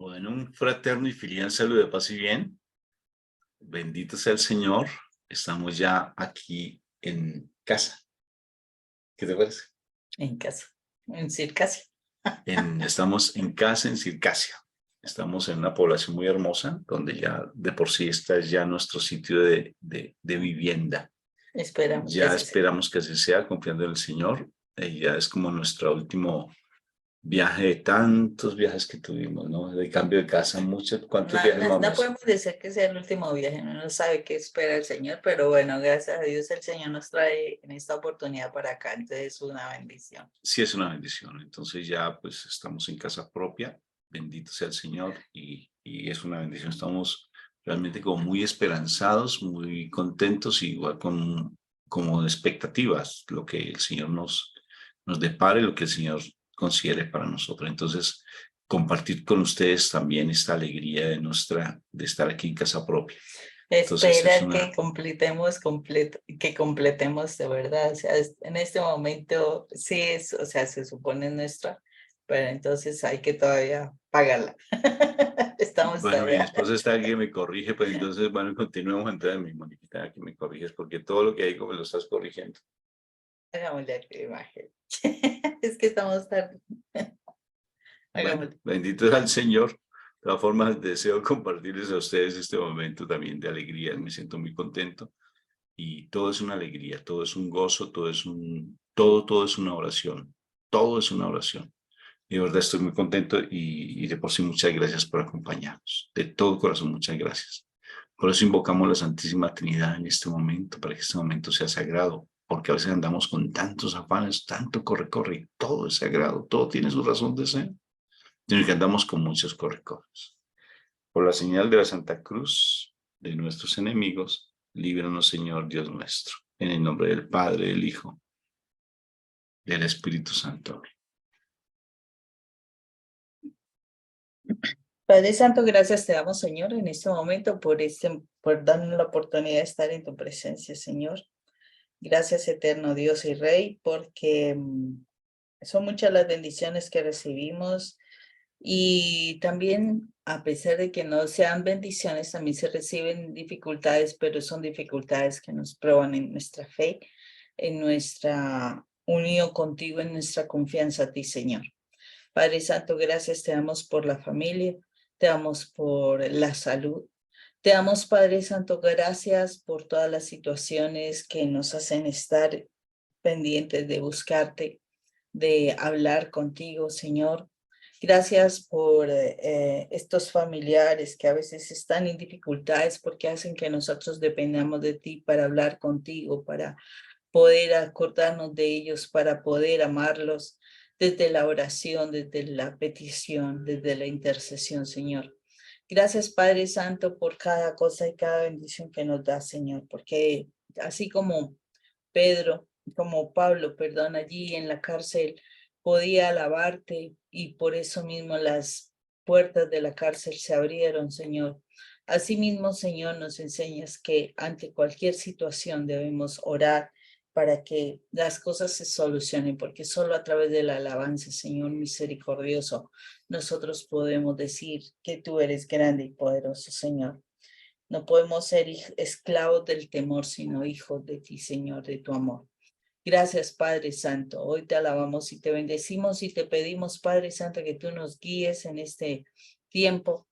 Bueno, un fraterno y filial saludo de paz y bien. Bendito sea el Señor. Estamos ya aquí en casa. ¿Qué te parece? En casa, en Circasia. Estamos en casa en Circasia. Estamos en una población muy hermosa, donde ya de por sí está ya nuestro sitio de vivienda. Esperamos que Ya así sea. esperamos que así sea, confiando en el Señor. Ya es como nuestro último viaje de tantos viajes que tuvimos, ¿no? De cambio de casa, muchos. ¿Cuántos No, viajes no, no vamos? podemos decir que sea el último viaje, uno no sabe qué espera el Señor, pero bueno, gracias a Dios el Señor nos trae en esta oportunidad para acá, entonces es una bendición. Sí, es una bendición. Entonces ya pues estamos en casa propia, bendito sea el Señor y es una bendición. Estamos realmente como muy esperanzados, muy contentos, igual con como expectativas, lo que el Señor nos depare, lo que el Señor considere para nosotros. Entonces, compartir con ustedes también esta alegría de estar aquí en casa propia. Entonces es Esperar una, que que completemos de verdad, o sea, en este momento sí es, o sea, se supone nuestra, pero entonces hay que todavía pagarla. Estamos Bueno, mi todavía. esposa está aquí que me corrige, pues entonces, bueno, continuemos entonces, mi Moniquita, aquí me corriges, porque todo lo que digo me lo estás corrigiendo. Hagámosle aquí imagen. Es que estamos tarde. Bueno, Hagámosle. bendito sea el Señor. De todas formas, deseo compartirles a ustedes este momento también de alegría. Me siento muy contento y todo es una alegría, todo es un gozo, todo es una oración. Todo es una oración. Y de verdad estoy muy contento y de por sí muchas gracias por acompañarnos. De todo corazón, muchas gracias. Por eso invocamos a la Santísima Trinidad en este momento, para que este momento sea sagrado, porque a veces andamos con tantos afanes, tanto corre-corre, y todo es sagrado, todo tiene su razón de ser, sino que andamos con muchos corre-corres. Por la señal de la Santa Cruz de nuestros enemigos, líbranos, Señor Dios nuestro, en el nombre del Padre, del Hijo, del Espíritu Santo. Padre Santo, gracias te damos, Señor, en este momento por darnos la oportunidad de estar en tu presencia, Señor. Gracias, eterno Dios y Rey, porque son muchas las bendiciones que recibimos y también, a pesar de que no sean bendiciones, también se reciben dificultades, pero son dificultades que nos prueban en nuestra fe, en nuestra unión contigo, en nuestra confianza a ti, Señor. Padre Santo, gracias te damos por la familia, te damos por la salud. Te damos, Padre Santo, gracias por todas las situaciones que nos hacen estar pendientes de buscarte, de hablar contigo, Señor. Gracias por estos familiares que a veces están en dificultades porque hacen que nosotros dependamos de ti para hablar contigo, para poder acordarnos de ellos, para poder amarlos desde la oración, desde la petición, desde la intercesión, Señor. Gracias, Padre Santo, por cada cosa y cada bendición que nos da, Señor, porque así como Pedro, como Pablo, perdón, allí en la cárcel podía alabarte y por eso mismo las puertas de la cárcel se abrieron, Señor. Asimismo, Señor, nos enseñas que ante cualquier situación debemos orar para que las cosas se solucionen, porque solo a través de la alabanza, Señor misericordioso, nosotros podemos decir que tú eres grande y poderoso, Señor. No podemos ser esclavos del temor, sino hijos de ti, Señor, de tu amor. Gracias, Padre Santo. Hoy te alabamos y te bendecimos y te pedimos, Padre Santo, que tú nos guíes en este tiempo,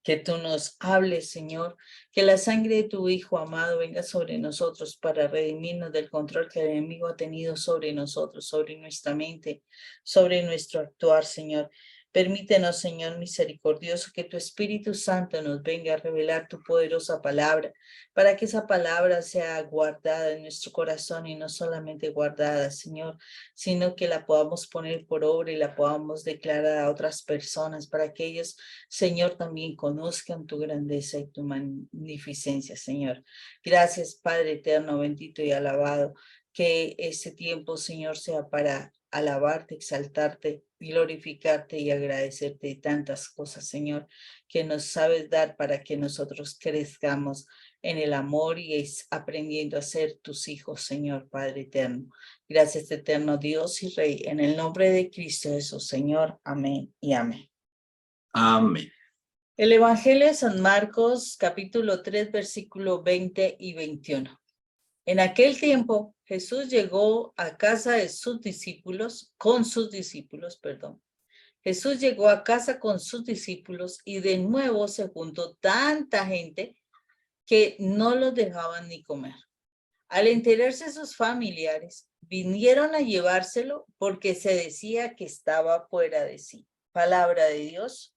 que tú nos hables, Señor, que la sangre de tu Hijo amado venga sobre nosotros para redimirnos del control que el enemigo ha tenido sobre nosotros, sobre nuestra mente, sobre nuestro actuar, Señor. Permítenos, Señor misericordioso, que tu Espíritu Santo nos venga a revelar tu poderosa palabra, para que esa palabra sea guardada en nuestro corazón y no solamente guardada, Señor, sino que la podamos poner por obra y la podamos declarar a otras personas, para que ellos, Señor, también conozcan tu grandeza y tu magnificencia, Señor. Gracias, Padre eterno, bendito y alabado, que este tiempo, Señor, sea para alabarte, exaltarte, glorificarte y agradecerte de tantas cosas, Señor, que nos sabes dar para que nosotros crezcamos en el amor y aprendiendo a ser tus hijos, Señor, Padre eterno. Gracias, eterno Dios y Rey, en el nombre de Cristo Jesús, Señor. Amén y amén. Amén. El Evangelio de San Marcos, capítulo 3, versículo 20 y 21. En aquel tiempo, Jesús llegó a casa de sus discípulos, Jesús llegó a casa con sus discípulos y de nuevo se juntó tanta gente que no los dejaban ni comer. Al enterarse sus familiares, vinieron a llevárselo porque se decía que estaba fuera de sí. Palabra de Dios.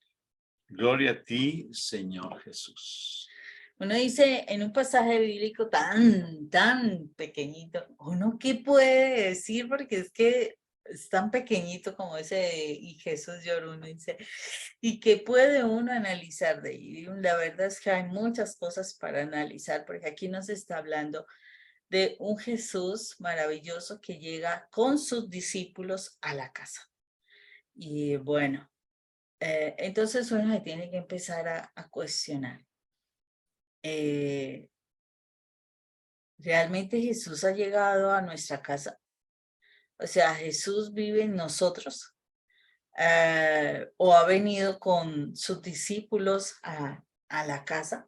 Gloria a ti, Señor Jesús. Uno dice en un pasaje bíblico tan pequeño, ¿uno qué puede decir? Porque es que es tan pequeñito como ese, y Jesús lloró, uno dice, ¿y qué puede uno analizar de ahí? Y la verdad es que hay muchas cosas para analizar, porque aquí nos está hablando de un Jesús maravilloso que llega con sus discípulos a la casa. Y bueno, entonces uno se tiene que empezar a cuestionar. ¿Realmente Jesús ha llegado a nuestra casa? O sea, ¿Jesús vive en nosotros? ¿O ha venido con sus discípulos a la casa?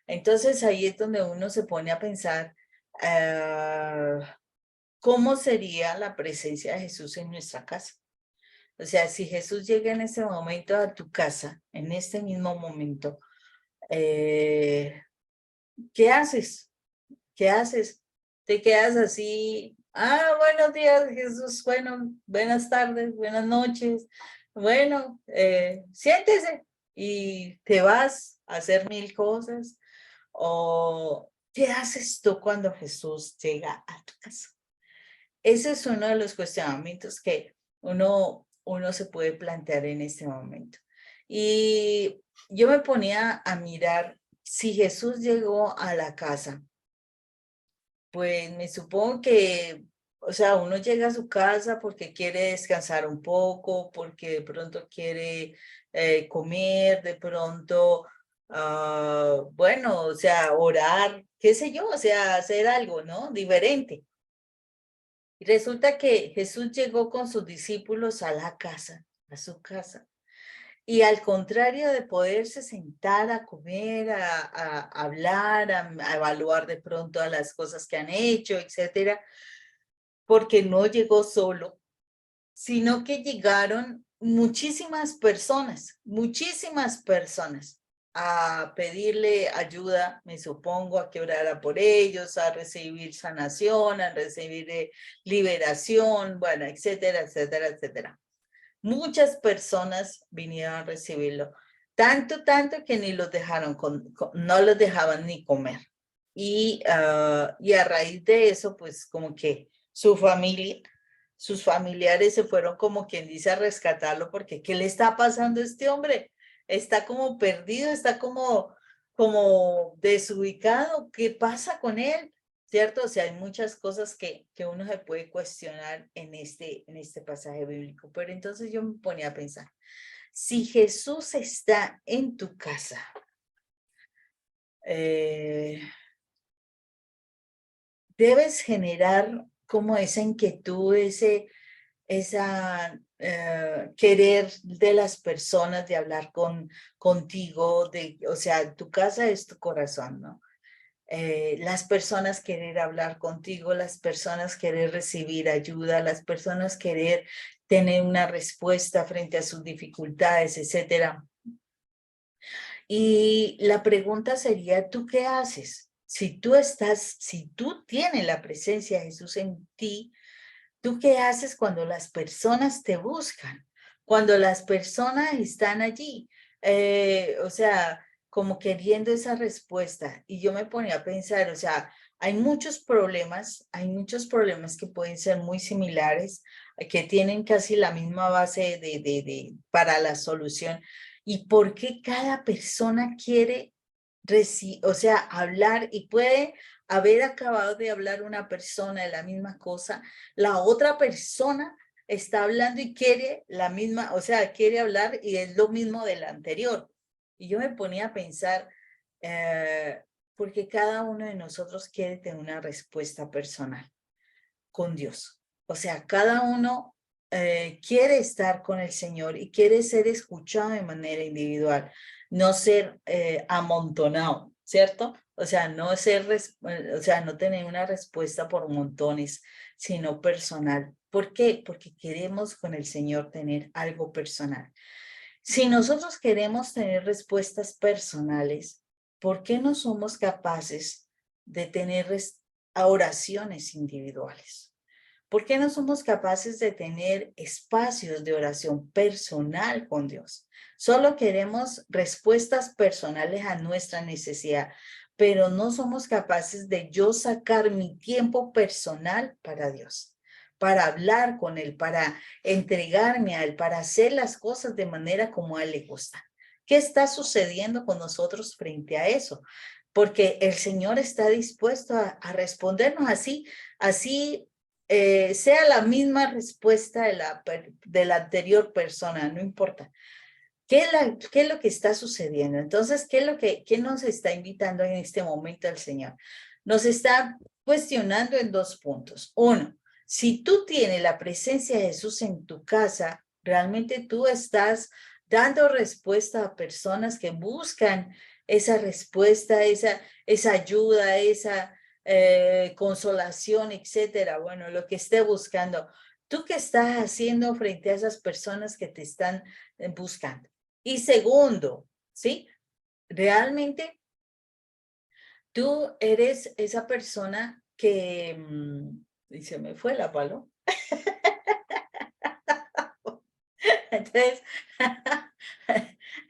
Entonces ahí es donde uno se pone a pensar, ¿cómo sería la presencia de Jesús en nuestra casa? O sea, si Jesús llega en este momento a tu casa, en este mismo momento, ¿qué haces? ¿Qué haces? ¿Te quedas así? Ah, buenos días, Jesús. Bueno, buenas tardes, buenas noches. Bueno, siéntese y te vas a hacer mil cosas. ¿O qué haces tú cuando Jesús llega a tu casa? Ese es uno de los cuestionamientos que uno se puede plantear en este momento. Y yo me ponía a mirar si Jesús llegó a la casa. Pues me supongo que, o sea, uno llega a su casa porque quiere descansar un poco, porque de pronto quiere comer, de pronto, bueno, o sea, orar, qué sé yo, o sea, hacer algo, ¿no? Diferente. Y resulta que Jesús llegó con sus discípulos a la casa, a su casa. Y al contrario de poderse sentar a comer, a hablar, a evaluar de pronto a las cosas que han hecho, etcétera, porque no llegó solo, sino que llegaron muchísimas personas a pedirle ayuda, me supongo, a que orara por ellos, a recibir sanación, a recibir liberación, bueno, etcétera, etcétera, etcétera. Muchas personas vinieron a recibirlo, tanto que ni los dejaron, no los dejaban ni comer. Y a raíz de eso, pues como que su familia, sus familiares se fueron como quien dice a rescatarlo, porque ¿qué le está pasando a este hombre? Está como perdido, está como desubicado. ¿Qué pasa con él? ¿Cierto? O sea, hay muchas cosas que uno se puede cuestionar en este pasaje bíblico. Pero entonces yo me ponía a pensar, si Jesús está en tu casa, debes generar como esa inquietud, esa querer de las personas de hablar contigo, o sea, tu casa es tu corazón, ¿no? Las personas querer hablar contigo, las personas querer recibir ayuda, las personas querer tener una respuesta frente a sus dificultades, etcétera. Y la pregunta sería, ¿tú qué haces? Si tú tienes la presencia de Jesús en ti, ¿tú qué haces cuando las personas te buscan? Cuando las personas están allí, o sea, como queriendo esa respuesta. Y yo me ponía a pensar, o sea, hay muchos problemas que pueden ser muy similares, que tienen casi la misma base para la solución. ¿Y por qué cada persona quiere o sea, hablar y puede haber acabado de hablar una persona de la misma cosa, la otra persona está hablando y quiere la misma, o sea, quiere hablar y es lo mismo del anterior? Y yo me ponía a pensar, porque cada uno de nosotros quiere tener una respuesta personal con Dios. O sea, cada uno quiere estar con el Señor y quiere ser escuchado de manera individual, no ser amontonado, ¿cierto? O sea, no ser, o sea, no tener una respuesta por montones, sino personal. ¿Por qué? Porque queremos con el Señor tener algo personal. Si nosotros queremos tener respuestas personales, ¿por qué no somos capaces de tener oraciones individuales? ¿Por qué no somos capaces de tener espacios de oración personal con Dios? Solo queremos respuestas personales a nuestra necesidad, pero no somos capaces de yo sacar mi tiempo personal para Dios, para hablar con Él, para entregarme a Él, para hacer las cosas de manera como a Él le gusta. ¿Qué está sucediendo con nosotros frente a eso? Porque el Señor está dispuesto a respondernos así sea la misma respuesta de la anterior persona, no importa. ¿Qué es lo que está sucediendo? Entonces, ¿qué nos está invitando en este momento el Señor? Nos está cuestionando en 2 puntos. Uno, si tú tienes la presencia de Jesús en tu casa, realmente tú estás dando respuesta a personas que buscan esa respuesta, esa ayuda, esa consolación, etcétera. Bueno, lo que esté buscando. ¿Tú qué estás haciendo frente a esas personas que te están buscando? Y segundo, ¿sí? Realmente tú eres esa persona que, y se me fue la palo. Entonces,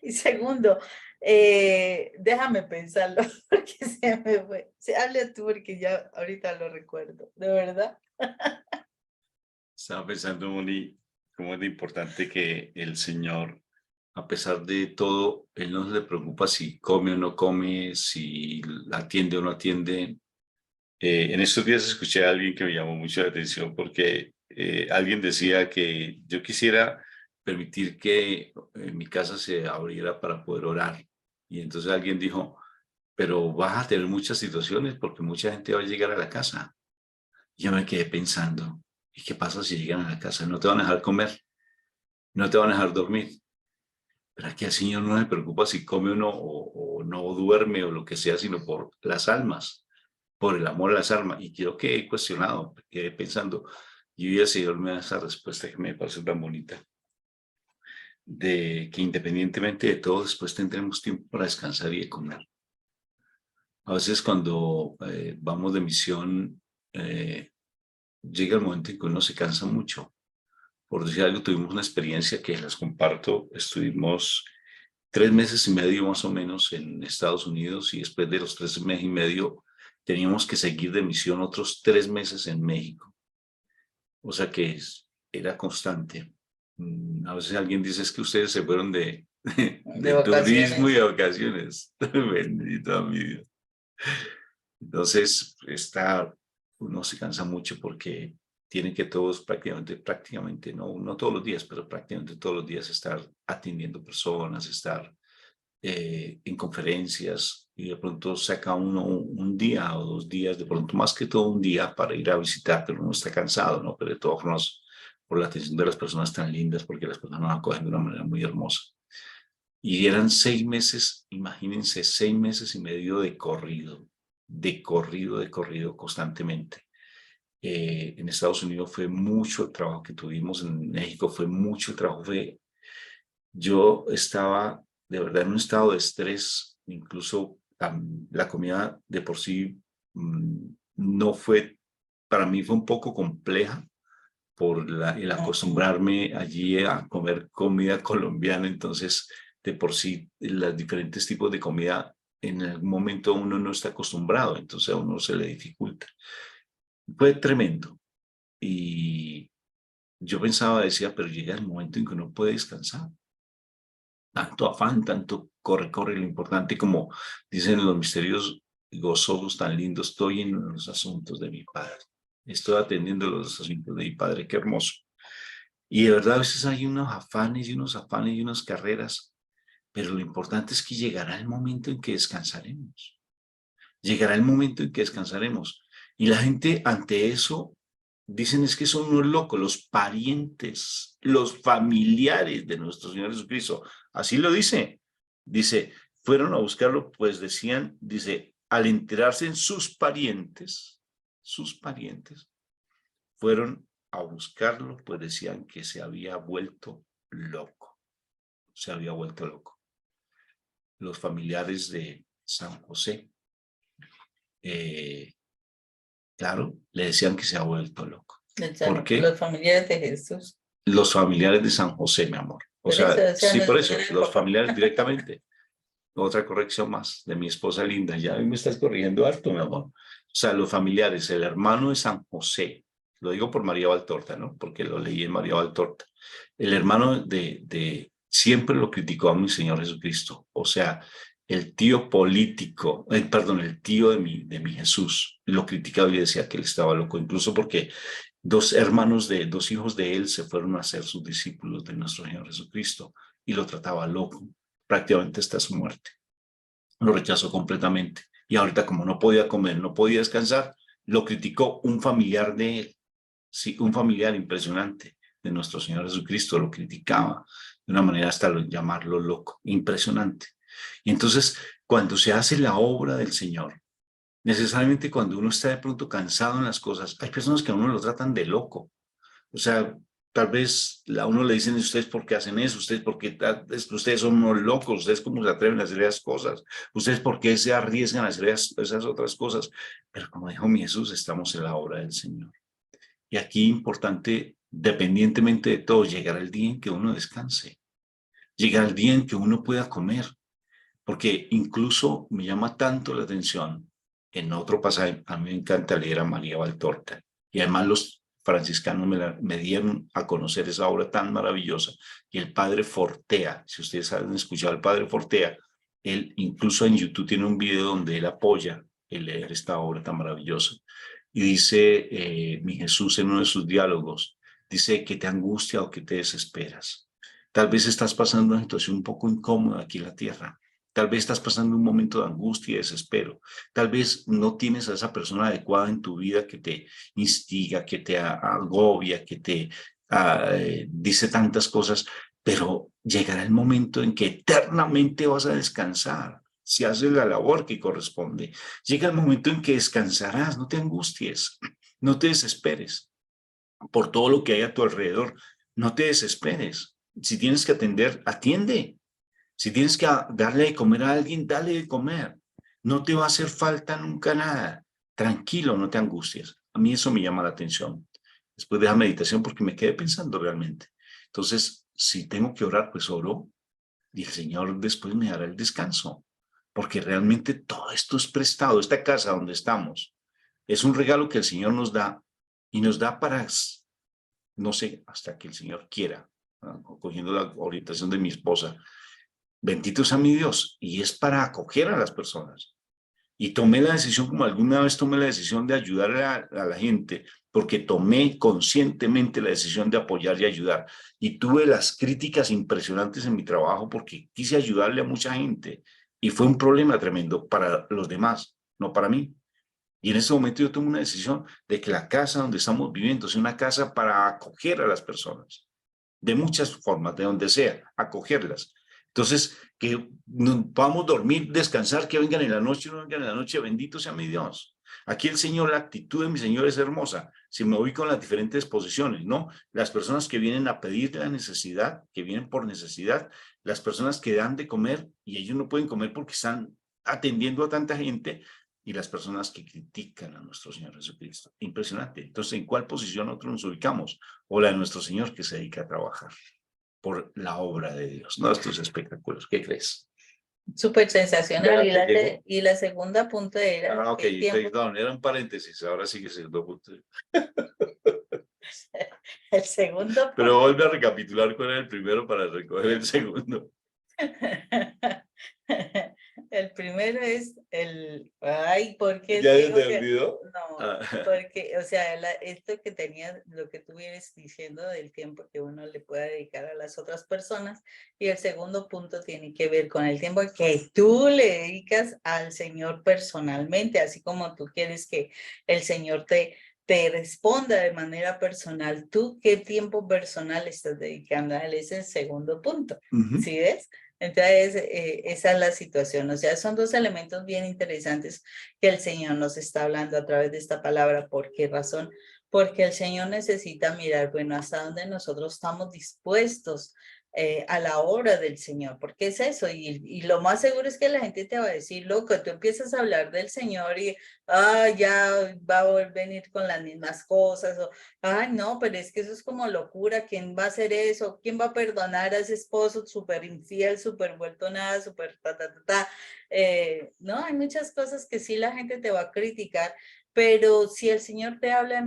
y segundo, déjame pensarlo porque se me fue. Se habla tú porque ya ahorita lo recuerdo, ¿de verdad? Estaba pensando, Moni, cómo es de importante que el Señor, a pesar de todo, Él no le preocupa si come o no come, si atiende o no atiende. En estos días escuché a alguien que me llamó mucho la atención porque alguien decía que yo quisiera permitir que mi casa se abriera para poder orar. Y entonces alguien dijo, pero vas a tener muchas situaciones porque mucha gente va a llegar a la casa. Y yo me quedé pensando, ¿y qué pasa si llegan a la casa? No te van a dejar comer, no te van a dejar dormir. Pero aquí al Señor no le preocupa si come uno o no duerme o lo que sea, sino por las almas, por el amor a las almas. Y quiero que he cuestionado, quedé pensando, y el Señor me da esa respuesta que me parece tan bonita, de que independientemente de todo, después tendremos tiempo para descansar y de comer. A veces cuando vamos de misión, llega el momento en que uno se cansa mucho. Por decir algo, tuvimos una experiencia que las comparto. Estuvimos 3 meses y medio más o menos en Estados Unidos y después de los 3 meses y medio teníamos que seguir de misión otros 3 meses en México. O sea que era constante. A veces alguien dice es que ustedes se fueron De de turismo y vacaciones. de vacaciones. Bendito mi Dios. Entonces, uno se cansa mucho porque tiene que todos prácticamente, no todos los días, pero prácticamente todos los días estar atendiendo personas, estar en conferencias y de pronto saca uno un día o 2 días, de pronto más que todo un día para ir a visitar, pero uno está cansado, ¿no? Pero de todas formas, por la atención de las personas tan lindas, porque las personas nos acogen de una manera muy hermosa. Y eran 6 meses, imagínense, 6 meses y medio de corrido constantemente. En Estados Unidos fue mucho el trabajo que tuvimos, en México fue mucho el trabajo, yo estaba de verdad en un estado de estrés, incluso la comida de por sí no fue, para mí fue un poco compleja por el acostumbrarme allí a comer comida colombiana, entonces de por sí los diferentes tipos de comida en algún momento uno no está acostumbrado, entonces a uno se le dificulta. Fue tremendo y yo pensaba, decía, pero llega el momento en que uno puede descansar. Tanto afán, tanto corre, corre, lo importante como dicen los misterios gozosos tan lindos, estoy en los asuntos de mi Padre. Estoy atendiendo los asuntos de mi Padre, qué hermoso. Y de verdad a veces hay unos afanes y unos afanes y unas carreras, pero lo importante es que llegará el momento en que descansaremos. Llegará el momento en que descansaremos. Y la gente ante eso dicen es que son unos locos, los parientes, los familiares de nuestro Señor Jesucristo. Así lo dice. Dice, fueron a buscarlo, pues decían, dice, al enterarse en sus parientes, fueron a buscarlo, pues decían que se había vuelto loco. Se había vuelto loco. Los familiares de San José, claro, le decían que se ha vuelto loco. ¿Por qué? Los familiares de Jesús. Los familiares de San José, mi amor. O sea, sí, por eso, los familiares directamente. Otra corrección más de mi esposa linda. Ya me estás corrigiendo harto, mi amor. O sea, los familiares, el hermano de San José, lo digo por María Valtorta, ¿no? Porque lo leí en María Valtorta. El hermano siempre lo criticó a mi Señor Jesucristo. O sea, el tío político, perdón, el tío de mi Jesús, lo criticaba y decía que él estaba loco, incluso porque dos hijos de él se fueron a ser sus discípulos de nuestro Señor Jesucristo y lo trataba loco prácticamente hasta su muerte. Lo rechazó completamente. Y ahorita, como no podía comer, no podía descansar, lo criticó un familiar de él. Sí, un familiar impresionante de nuestro Señor Jesucristo lo criticaba de una manera hasta llamarlo loco. Impresionante. Y entonces, cuando se hace la obra del Señor, necesariamente cuando uno está de pronto cansado en las cosas, hay personas que a uno lo tratan de loco. O sea, tal vez a uno le dicen, ustedes por qué hacen eso, ustedes ustedes son unos locos, ustedes cómo se atreven a hacer esas cosas, ustedes por qué se arriesgan a hacer esas otras cosas. Pero como dijo mi Jesús, estamos en la obra del Señor. Y aquí importante, dependientemente de todo, llegar el día en que uno descanse, llegar el día en que uno pueda comer, porque incluso me llama tanto la atención, en otro pasaje, a mí me encanta leer a María Valtorta, y además los franciscanos me dieron a conocer esa obra tan maravillosa, y el padre Fortea, si ustedes han escuchado al padre Fortea, él incluso en YouTube tiene un video donde él apoya el leer esta obra tan maravillosa, y dice mi Jesús en uno de sus diálogos, dice que te angustia o que te desesperas. Tal vez estás pasando una situación un poco incómoda aquí en la tierra. Tal vez estás pasando un momento de angustia y desespero. Tal vez no tienes a esa persona adecuada en tu vida que te instiga, que te agobia, que te dice tantas cosas, pero llegará el momento en que eternamente vas a descansar si haces la labor que corresponde. Llega el momento en que descansarás, no te angusties, no te desesperes por todo lo que hay a tu alrededor. No te desesperes. Si tienes que atender, atiende. Si tienes que darle de comer a alguien, dale de comer. No te va a hacer falta nunca nada. Tranquilo, no te angusties. A mí eso me llama la atención. Después de la meditación, porque me quedé pensando realmente. Entonces, si tengo que orar, pues oro y el Señor después me dará el descanso. Porque realmente todo esto es prestado. Esta casa donde estamos es un regalo que el Señor nos da y nos da para, no sé, hasta que el Señor quiera, cogiendo la orientación de mi esposa. Bendito sea mi Dios, y es para acoger a las personas. Y tomé la decisión, como alguna vez tomé la decisión de ayudar a la gente, porque tomé conscientemente la decisión de apoyar y ayudar. Y tuve las críticas impresionantes en mi trabajo porque quise ayudarle a mucha gente. Y fue un problema tremendo para los demás, no para mí. Y en ese momento yo tomé una decisión de que la casa donde estamos viviendo sea una casa para acoger a las personas, de muchas formas, de donde sea, acogerlas. Entonces, que podamos dormir, descansar, que vengan en la noche, no vengan en la noche, bendito sea mi Dios. Aquí el Señor, la actitud de mi Señor es hermosa. Si me voy con las diferentes posiciones, ¿no? Las personas que vienen a pedir la necesidad, que vienen por necesidad, las personas que dan de comer y ellos no pueden comer porque están atendiendo a tanta gente, y las personas que critican a nuestro Señor Jesucristo. Impresionante. Entonces, ¿en cuál posición nosotros nos ubicamos? O la de nuestro Señor que se dedica a trabajar por la obra de Dios. No, esto es espectacular. ¿Qué crees? Súper sensacional. Y la segunda punto era... Ah, ok, perdón, era un paréntesis. Ahora sigue siendo punto. El segundo punto. Pero vuelve a recapitular cuál era el primero para recoger el segundo. El primero es el, ay, ¿por qué ¿Ya digo te que olvidó? no? Ah. Porque, o sea, esto que tenía, lo que tú vienes diciendo del tiempo que uno le pueda dedicar a las otras personas, y el segundo punto tiene que ver con el tiempo que tú le dedicas al Señor personalmente, así como tú quieres que el Señor te te responda de manera personal, tú qué tiempo personal estás dedicando a él, es el segundo punto, ¿sí ves? Entonces, esa es la situación, o sea, son dos elementos bien interesantes que el Señor nos está hablando a través de esta palabra. ¿Por qué razón? Porque el Señor necesita mirar, bueno, hasta dónde nosotros estamos dispuestos a la obra del Señor, porque es eso, y lo más seguro es que la gente te va a decir, loco, tú empiezas a hablar del Señor y, ya va a venir con las mismas cosas, o, ay, no, pero es que eso es como locura, ¿quién va a hacer eso? ¿Quién va a perdonar a ese esposo súper infiel, súper vuelto nada, súper ta, ta, ta, ta? No, hay muchas cosas que sí la gente te va a criticar, pero si el Señor te habla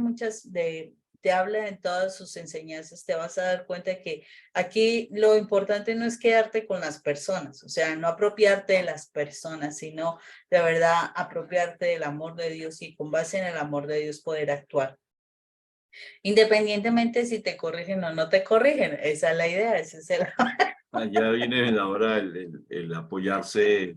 te habla en todas sus enseñanzas, te vas a dar cuenta de que aquí lo importante no es quedarte con las personas, o sea, no apropiarte de las personas, sino de verdad apropiarte del amor de Dios y con base en el amor de Dios poder actuar. Independientemente si te corrigen o no te corrigen, esa es la idea, ese es el... Allá viene ahora el apoyarse,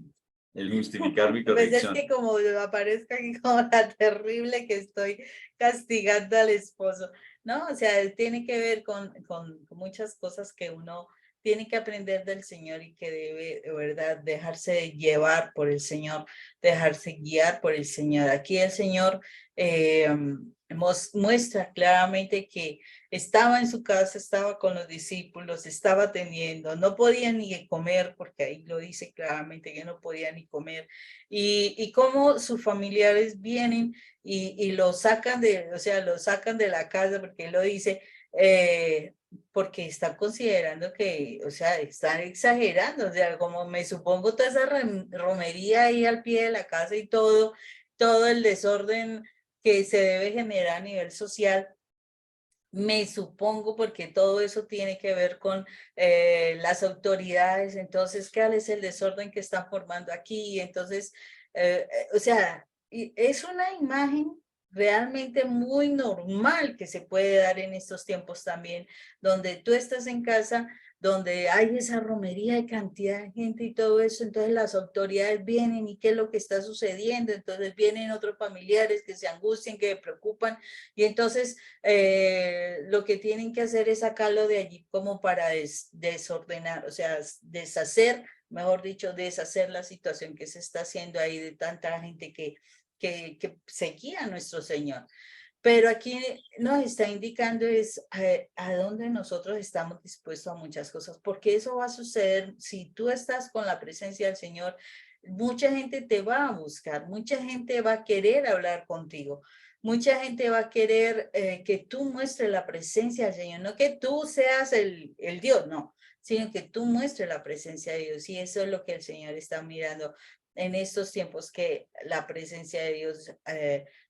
el justificar mi Pues es corrección. que como aparezca aquí como la terrible que estoy castigando al esposo, ¿no? O sea, tiene que ver con muchas cosas que uno tiene que aprender del Señor y que debe, de verdad, dejarse llevar por el Señor, dejarse guiar por el Señor. Aquí el Señor muestra claramente que estaba en su casa, estaba con los discípulos, estaba atendiendo, no podía ni comer, porque ahí lo dice claramente que no podía ni comer, y cómo sus familiares vienen y lo sacan o sea, lo sacan de la casa, porque él lo dice, porque están considerando que, o sea, están exagerando, o sea, como me supongo toda esa romería ahí al pie de la casa y todo el desorden que se debe generar a nivel social. Me supongo, porque todo eso tiene que ver con las autoridades, entonces, ¿cuál es el desorden que están formando aquí? Entonces, o sea, es una imagen realmente muy normal que se puede dar en estos tiempos también, donde tú estás en casa, donde hay esa romería de cantidad de gente y todo eso, entonces las autoridades vienen y qué es lo que está sucediendo, entonces vienen otros familiares que se angustian, que se preocupan, y entonces lo que tienen que hacer es sacarlo de allí como para desordenar, o sea, deshacer, mejor dicho, deshacer la situación que se está haciendo ahí de tanta gente que seguía a nuestro Señor. Pero aquí nos está indicando es a dónde nosotros estamos dispuestos a muchas cosas, porque eso va a suceder si tú estás con la presencia del Señor. Mucha gente te va a buscar, mucha gente va a querer hablar contigo, mucha gente va a querer que tú muestres la presencia del Señor, no que tú seas el Dios, no, sino que tú muestres la presencia de Dios, y eso es lo que el Señor está mirando en estos tiempos, que la presencia de Dios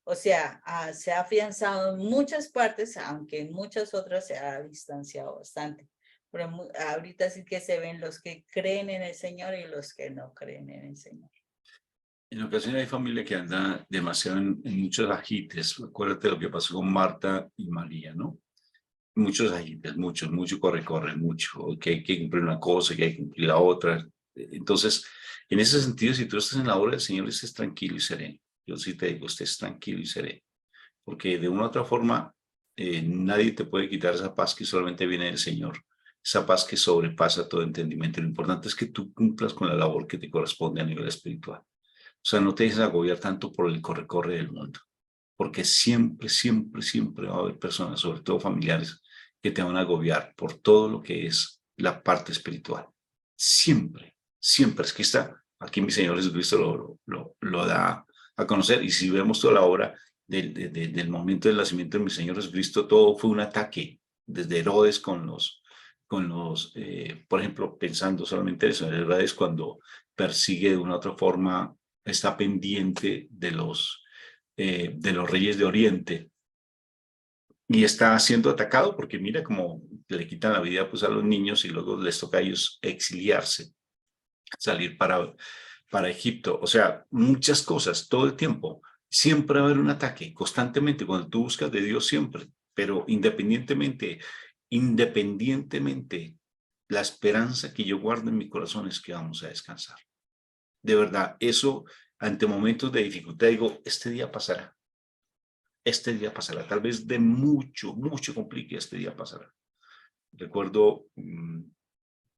o sea, se ha afianzado en muchas partes, aunque en muchas otras se ha distanciado bastante. Pero ahorita sí que se ven los que creen en el Señor y los que no creen en el Señor. En ocasiones hay familia que anda demasiado en muchos ajites. Acuérdate lo que pasó con Marta y María, ¿no? Muchos ajites, mucho corre, mucho. Que hay que cumplir una cosa, que hay que cumplir la otra. Entonces, en ese sentido, si tú estás en la obra del Señor, estés tranquilo y sereno. Yo sí te digo, estés tranquilo y sereno. Porque de una u otra forma, nadie te puede quitar esa paz que solamente viene del Señor. Esa paz que sobrepasa todo entendimiento. Lo importante es que tú cumplas con la labor que te corresponde a nivel espiritual. O sea, no te dejes agobiar tanto por el corre-corre del mundo, porque siempre va a haber personas, sobre todo familiares, que te van a agobiar por todo lo que es la parte espiritual. Siempre. Es que está, aquí mi Señor Jesucristo lo da a conocer, y si vemos toda la obra del momento del nacimiento de mi Señor Jesucristo, todo fue un ataque, desde Herodes por ejemplo, pensando solamente eso, Herodes cuando persigue de una u otra forma, está pendiente de los reyes de Oriente y está siendo atacado porque mira cómo le quitan la vida pues a los niños y luego les toca a ellos exiliarse, salir para Egipto. O sea, muchas cosas todo el tiempo. Siempre va a haber un ataque, constantemente, cuando tú buscas de Dios siempre, pero independientemente, la esperanza que yo guardo en mi corazón es que vamos a descansar. De verdad, eso ante momentos de dificultad digo, este día pasará. este día pasará, tal vez de mucho, mucho complique, este día pasará. Recuerdo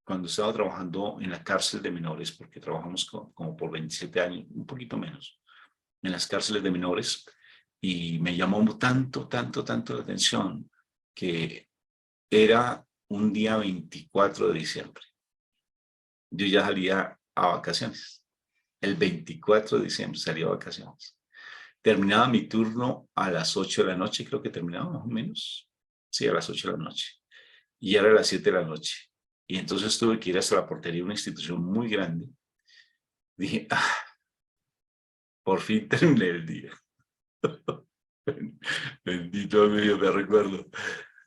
cuando estaba trabajando en la cárcel de menores, porque trabajamos como por 27 años, un poquito menos, en las cárceles de menores, y me llamó tanto, tanto, tanto la atención que era un día 24 de diciembre. Yo ya salía a vacaciones. El 24 de diciembre salía a vacaciones. Terminaba mi turno a las 8 de la noche, creo que terminaba más o menos. Sí, a las 8 de la noche. Y era a las 7 de la noche. Y entonces tuve que ir hasta la portería de una institución muy grande. Dije, por fin terminé el día. Bendito amigo, me recuerdo.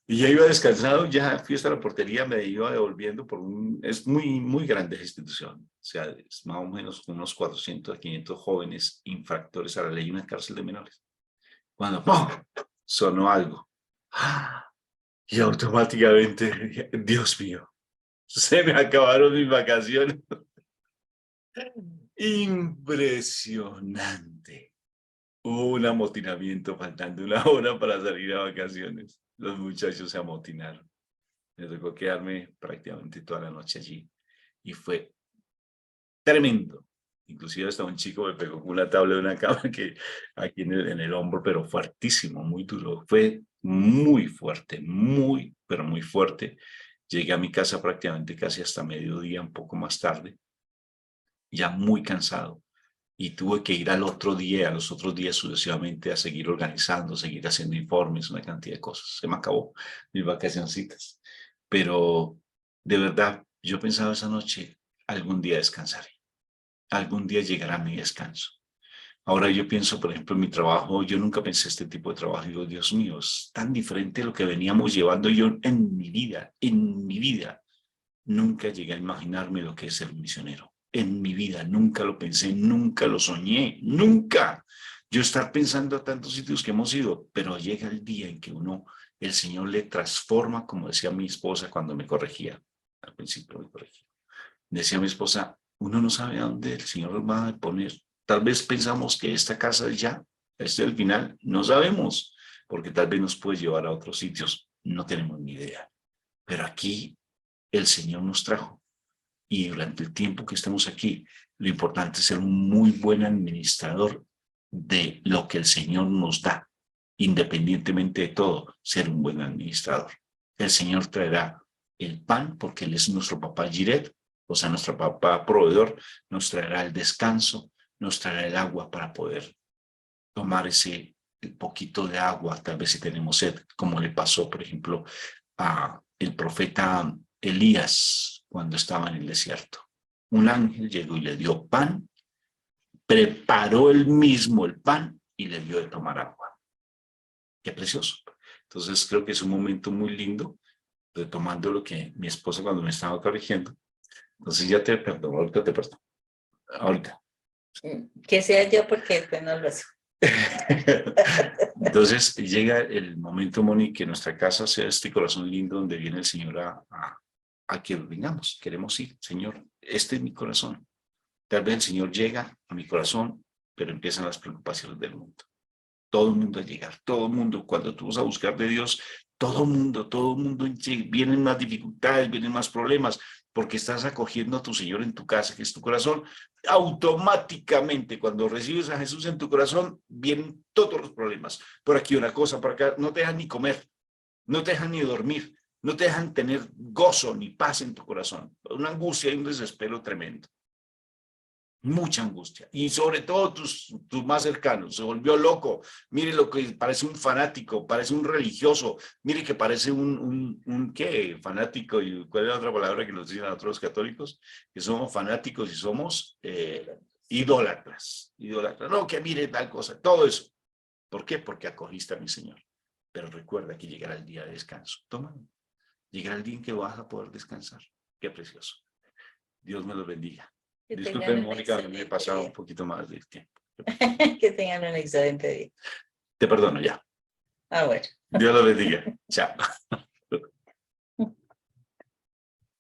Y ya iba descansado, ya fui hasta la portería, me iba devolviendo por es muy, muy grande la institución. O sea, es más o menos unos 400 a 500 jóvenes infractores a la ley en una cárcel de menores. Cuando ¡pum! Sonó algo. Y automáticamente, Dios mío, se me acabaron mis vacaciones. Impresionante. Hubo un amotinamiento, faltando una hora para salir a vacaciones. Los muchachos se amotinaron. Me tocó quedarme prácticamente toda la noche allí. Y fue tremendo. Inclusive hasta un chico me pegó con una tabla de una cama que aquí en el hombro, pero fuertísimo, muy duro. Fue muy fuerte, muy, pero muy fuerte. Llegué a mi casa prácticamente casi hasta mediodía, un poco más tarde, ya muy cansado. Y tuve que ir al otro día, a los otros días sucesivamente, a seguir organizando, seguir haciendo informes, una cantidad de cosas. Se me acabó mis vacacioncitas. Pero de verdad, yo pensaba esa noche, algún día descansaré, algún día llegará mi descanso. Ahora yo pienso, por ejemplo, en mi trabajo, yo nunca pensé este tipo de trabajo, digo, Dios mío, es tan diferente de lo que veníamos llevando yo en mi vida, en mi vida. Nunca llegué a imaginarme lo que es ser un misionero. En mi vida, nunca lo pensé, nunca lo soñé, nunca. Yo estar pensando a tantos sitios que hemos ido, pero llega el día en que el Señor le transforma, como decía mi esposa cuando me corregía, al principio me corregía. Decía mi esposa, uno no sabe a dónde el Señor nos va a poner. Tal vez pensamos que esta casa es ya, este es el final, no sabemos, porque tal vez nos puede llevar a otros sitios, no tenemos ni idea. Pero aquí el Señor nos trajo. Y durante el tiempo que estamos aquí, lo importante es ser un muy buen administrador de lo que el Señor nos da, independientemente de todo, ser un buen administrador. El Señor traerá el pan, porque Él es nuestro papá Jiret, o sea, nuestro papá proveedor, nos traerá el descanso, nos traerá el agua para poder tomar ese poquito de agua, tal vez si tenemos sed, como le pasó, por ejemplo, a el profeta Elías cuando estaba en el desierto. Un ángel llegó y le dio pan, preparó él mismo el pan y le dio de tomar agua. Qué precioso. Entonces creo que es un momento muy lindo, retomando lo que mi esposa cuando me estaba corrigiendo. Entonces ya te perdono, ahorita te perdono. Ahorita. Que sea yo porque después no lo hago. Entonces llega el momento, Moni, que nuestra casa sea este corazón lindo donde viene el Señor a que vengamos. Queremos ir, Señor, este es mi corazón. Tal vez el Señor llega a mi corazón, pero empiezan las preocupaciones del mundo. Todo el mundo a llegar, todo el mundo. Cuando tú vas a buscar de Dios, todo el mundo, vienen más dificultades, vienen más problemas, porque estás acogiendo a tu Señor en tu casa, que es tu corazón. Automáticamente, cuando recibes a Jesús en tu corazón, vienen todos los problemas. Por aquí una cosa, por acá, no te dejan ni comer, no te dejan ni dormir, no te dejan tener gozo ni paz en tu corazón. Una angustia y un desespero tremendo. Mucha angustia, y sobre todo tus más cercanos. Se volvió loco, mire lo que parece un fanático, parece un religioso, mire que parece ¿qué? Fanático, y ¿cuál es la otra palabra que nos dicen a nosotros los católicos? Que somos fanáticos y somos idólatras, no, que mire tal cosa, todo eso. ¿Por qué? Porque acogiste a mi Señor. Pero recuerda que llegará el día de descanso. Toma, llegará el día en que vas a poder descansar. Qué precioso. Dios me los bendiga. Disculpen, Mónica, me he pasado un poquito más del tiempo. Que tengan un excelente día. Te perdono ya. Ah, bueno. Dios los bendiga. Chao.